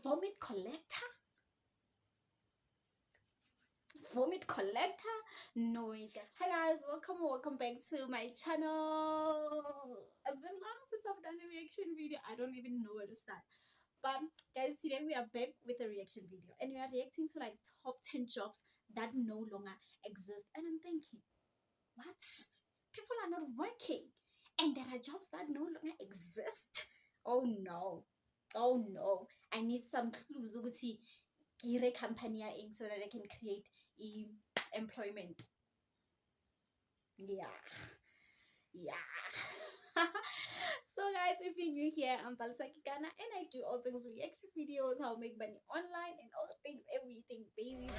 Vomit collector? Vomit collector? No worries, guys. Hi guys, welcome back to my channel. It's been long since I've done a reaction video. I don't even know where to start. But guys, today we are back with a reaction video, and we are reacting to like top 10 jobs that no longer exist. And I'm thinking, what? People are not working, and there are jobs that no longer exist. Oh no. I need some clues ukuthi kire company ing so that I can create employment. Yeah. So guys, if you're new here, I'm Balsaki Ghana, and I do all things reaction videos, how to make money online, and all things, everything, baby.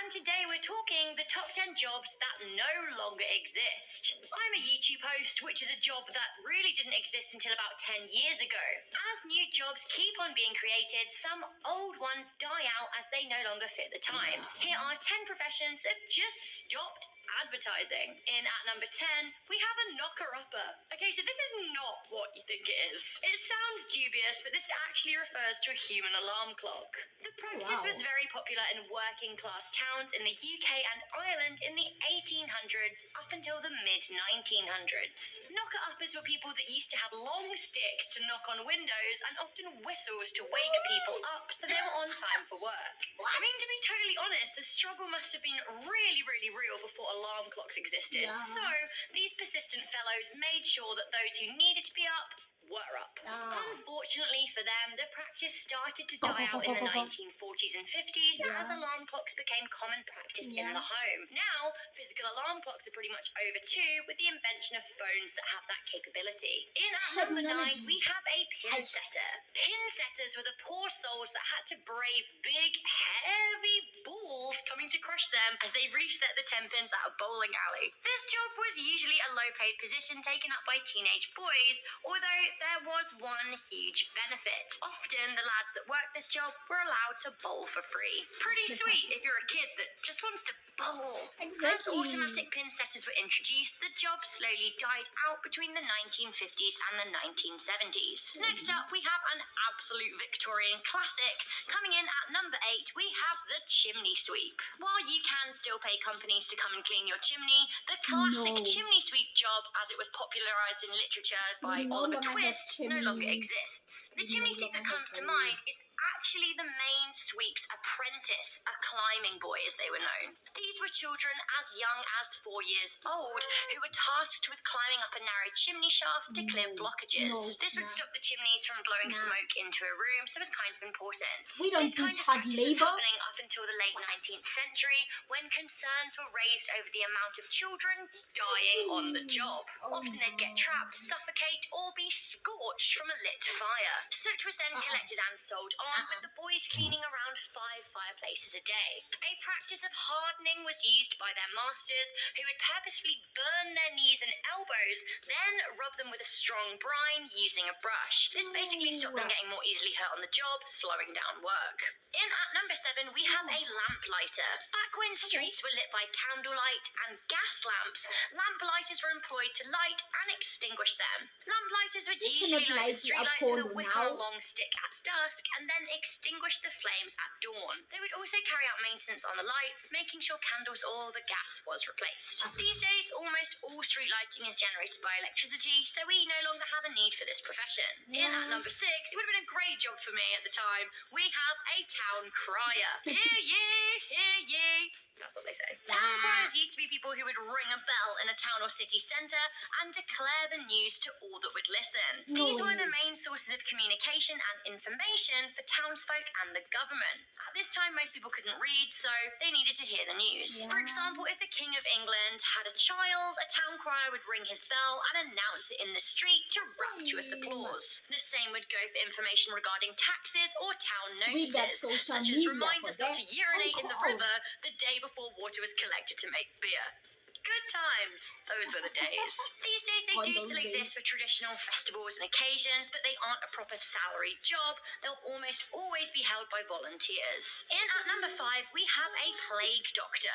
And today we're talking the top 10 jobs that no longer exist. I'm a YouTube host, which is a job that really didn't exist until about 10 years ago. As new jobs keep on being created, some old ones die out as they no longer fit the times. Here are 10 professions that just stopped advertising. In at number 10, we have a knocker-upper. Okay, so this is not what you think it is. It sounds dubious, but this actually refers to a human alarm clock. The practice was very popular in working class towns in the UK and Ireland in the 1800s up until the mid-1900s. Knocker-uppers were people that used to have long sticks to knock on windows and often whistles to wake people up so they were on time for work. I mean, to be totally honest, the struggle must have been really, really real before alarm clocks existed. Yeah. So these persistent fellows made sure that those who needed to be up were up. Unfortunately for them, the practice started to die out in the 1940s and 50s as alarm clocks became common practice in the home. Now, physical alarm clocks are pretty much over too, with the invention of phones that have that capability. In at number 9, we have a pin setter. Pin setters were the poor souls that had to brave big, heavy balls coming to crush them as they reset the 10 pins at a bowling alley. This job was usually a low-paid position taken up by teenage boys, although there was one huge benefit. Often, the lads that worked this job were allowed to bowl for free. Pretty sweet if you're a kid that just wants to bowl. As automatic pin setters were introduced, the job slowly died out between the 1950s and the 1970s. Next up, we have an absolute Victorian classic. Coming in at number 8, we have the chimney sweep. While you can still pay companies to come and clean your chimney, the classic chimney sweep job, as it was popularised in literature by Oliver Twist, no longer exists. The chimney sweep that comes to mind is actually the main sweep's apprentice, a climbing boy as they were known. These were children as young as 4 years old who were tasked with climbing up a narrow chimney shaft to clear blockages. This would stop the chimneys from blowing smoke into a room, so it was kind of important. We don't do child labor. Happening up until the late 19th century, when concerns were raised over the amount of children dying on the job. Often they'd get trapped, suffocate, or be scorched from a lit fire. Soot was then collected and sold on, with the boys cleaning around 5 fireplaces a day. A practice of hardening was used by their masters, who would purposefully burn their knees and elbows, then rub them with a strong brine using a brush. This basically stopped them getting more easily hurt on the job, slowing down work. In at number 7, we have a lamp lighter. Back when streets were lit by candlelight and gas lamps, lamp lighters were employed to light and extinguish them. Lamp lighters would usually light the street lights with a wick or a long stick at dusk and then extinguish the flames at dawn. They would also carry out maintenance on the lights, making sure candles or the gas was replaced. These days, almost all street lighting is generated by electricity, so we no longer have a need for this profession. In at number 6, it would have been a great job for me at the time, we have a town crier. Hear ye, hear ye. That's what they say. Town criers used to be people who would ring a bell in a town or city centre and declare the news to all that would listen. These were the main sources of communication and information for townsfolk and the government. At this time, most people couldn't read, so they needed to hear the news. For example, if the King of England had a child, a town crier would ring his bell and announce it in the street to rapturous applause. The same would go for information regarding taxes or town notices, such as reminders not to urinate in the river the day before water was collected to make beer. Good times. Those were the days. These days they do still exist for traditional festivals and occasions, but they aren't a proper salaried job. They'll almost always be held by volunteers. In at number 5, we have a plague doctor.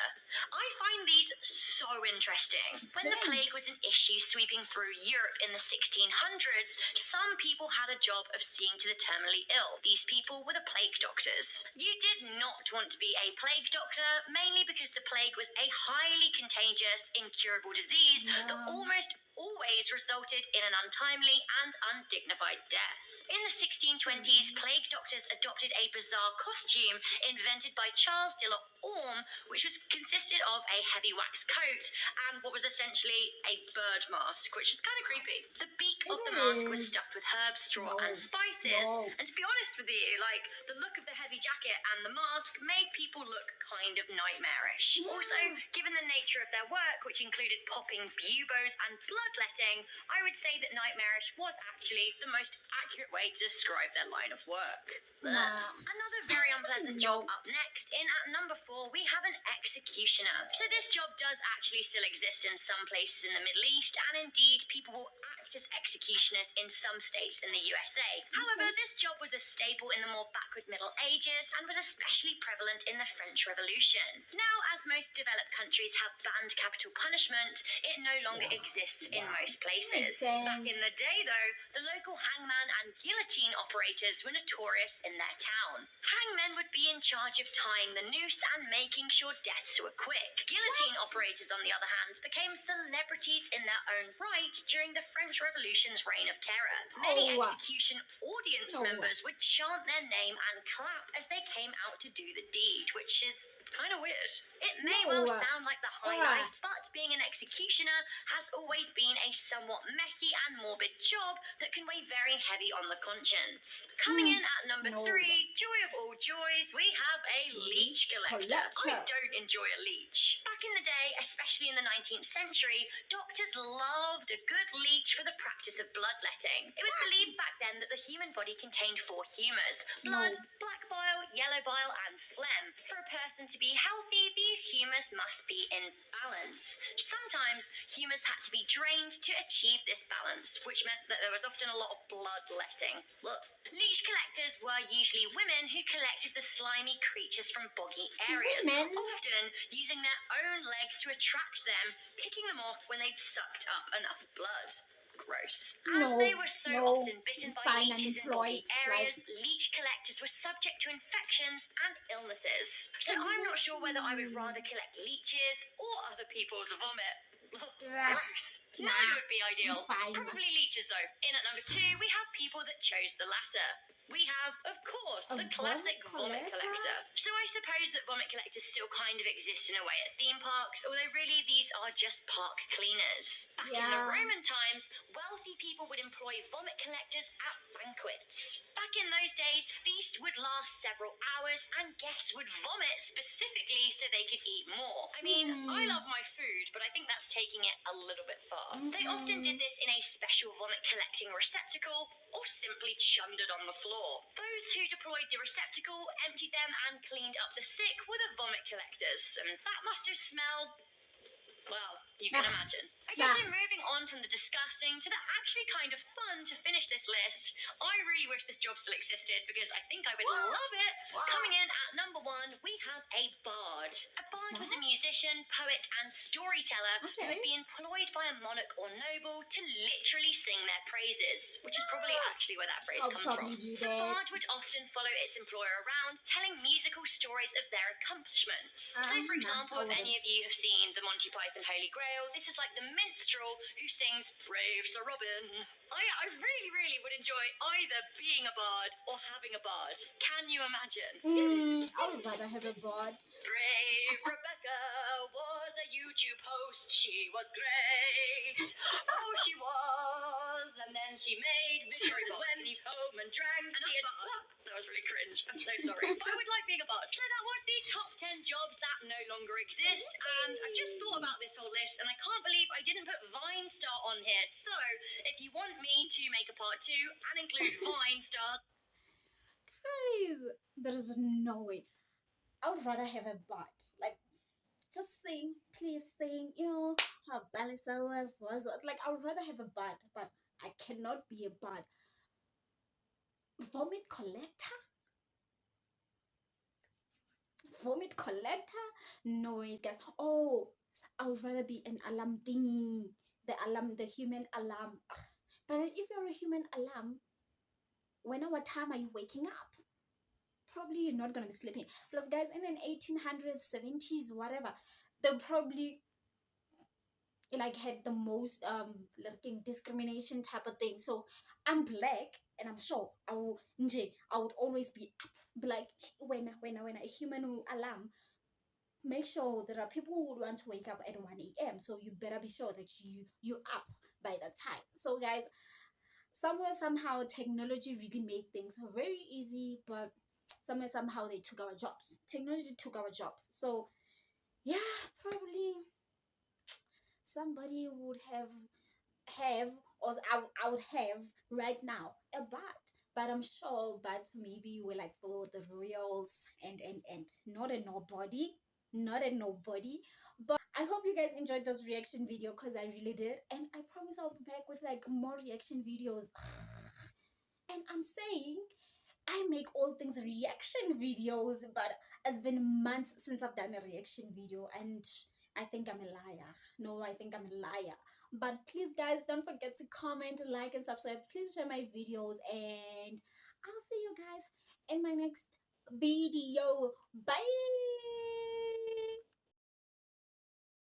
I find these so interesting. When the plague was an issue sweeping through Europe in the 1600s, some people had a job of seeing to the terminally ill. These people were the plague doctors. You did not want to be a plague doctor, mainly because the plague was a highly contagious, incurable disease that almost always resulted in an untimely and undignified death. In the 1620s, plague doctors adopted a bizarre costume invented by Charles de la Orme, which consisted of a heavy wax coat and what was essentially a bird mask, which is kind of creepy. The beak of the mask was stuffed with herbs, straw, and spices. And to be honest with you, like, the look of the heavy jacket and the mask made people look kind of nightmarish. Also, given the nature of their work, which included popping buboes and bloodletting, I would say that nightmarish was actually the most accurate way to describe their line of work. Another very unpleasant job up next. In at number 4, we have an executioner. So this job does actually still exist in some places in the Middle East, and indeed people will act as executioners in some states in the USA. However, this job was a staple in the more backward Middle Ages and was especially prevalent in the French Revolution. Now, as most developed countries have banned capital punishment, it no longer exists in most places. Back in the day, though, the local hangman and guillotine operators were notorious in their town. Hangmen would be in charge of tying the noose and making sure deaths were quick. Guillotine operators, on the other hand, became celebrities in their own right during the French Revolution's reign of terror. Many execution audience members would chant their name and clap as they came out to do the deed, which is kind of weird. It may well sound like the high life, but being an executioner has always been a somewhat messy and morbid job that can weigh very heavy on the conscience. Coming in at number 3, joy of all joys, we have a leech collector. I don't enjoy a leech. Back in the day, especially in the 19th century, doctors loved a good leech for the practice of bloodletting. It was believed back then that the human body contained 4 humours: blood, black bile, yellow bile, and phlegm. For a person to be healthy, these humours must be in balance. Sometimes humours had to be drained to achieve this balance, which meant that there was often a lot of bloodletting. Leech collectors were usually women who collected the slimy creatures from boggy areas, often using their own legs to attract them, picking them off when they'd sucked up enough blood. Gross. As they were so often bitten by leeches in boggy areas, leech collectors were subject to infections and illnesses. So I'm not sure whether I would rather collect leeches or other people's vomit. Gross. None would be ideal. Probably leeches, though. In at number 2, we have people that chose the latter. We have, of course, the classic vomit collector. So I suppose that vomit collectors still kind of exist in a way at theme parks, although really these are just park cleaners. Back in the Roman times, wealthy people would employ vomit collectors at banquets. Back in those days, feasts would last several hours and guests would vomit specifically so they could eat more. I mean, I love my food, but I think that's taking it a little bit far. They often did this in a special vomit collecting receptacle or simply chummed it on the floor. Those who deployed the receptacle, emptied them and cleaned up the sick were the vomit collectors, and that must have smelled, well, you can imagine. I guess I'm moving on from the disgusting to the actually kind of fun to finish this list. I really wish this job still existed because I think I would love it. Coming in at number 1, we have a bard. A bard was a musician, poet, and storyteller who would be employed by a monarch or noble to literally sing their praises, which is probably actually where that phrase comes from. The bard would often follow its employer around, telling musical stories of their accomplishments. So, for example, if any of you have seen the Monty Python Holy Grail, this is like the minstrel who sings Brave Sir Robin. I really, really would enjoy either being a bard or having a bard. Can you imagine? I would rather have a bard. Brave Rebecca was a YouTube host. She was great. Oh, she was. And then she made Mr. went home and drank tea and... That was really cringe. I'm so sorry. I would like being a bard. So that was the top 10 jobs that no longer exist. And I just thought about this whole list and I can't believe I didn't put Vine Star on here. So if you want me to make a part 2 and include Vine Star... Guys, there is no way. I would rather have a bard. Like, just sing, please sing, you know, have Alisa was like, I would rather have a bud, but I cannot be a bud. Vomit collector? Vomit collector? Noise, guys. Oh, I would rather be an alarm thingy. The alarm, the human alarm. Ugh. But then if you're a human alarm, what time are you waking up? Probably you're not gonna be sleeping. Plus, guys, in an 1800s, 70s, whatever, they probably like had the most like discrimination type of thing. So I'm black, and I'm sure I would always be up. Be like, when a human alarm, make sure there are people who would want to wake up at 1 a.m. So you better be sure that you up by that time. So guys, somewhere somehow technology really made things very easy, but somewhere somehow they took our jobs. Technology took our jobs. So yeah, probably somebody would have or I would have right now a bat. But I'm sure bats maybe were like for the royals and not a nobody. Not a nobody. But I hope you guys enjoyed this reaction video, because I really did. And I promise I'll be back with like more reaction videos. And I'm saying I make all things reaction videos, but it's been months since I've done a reaction video, and I think I'm a liar. No, I think I'm a liar. But please, guys, don't forget to comment, like, and subscribe. Please share my videos, and I'll see you guys in my next video. Bye.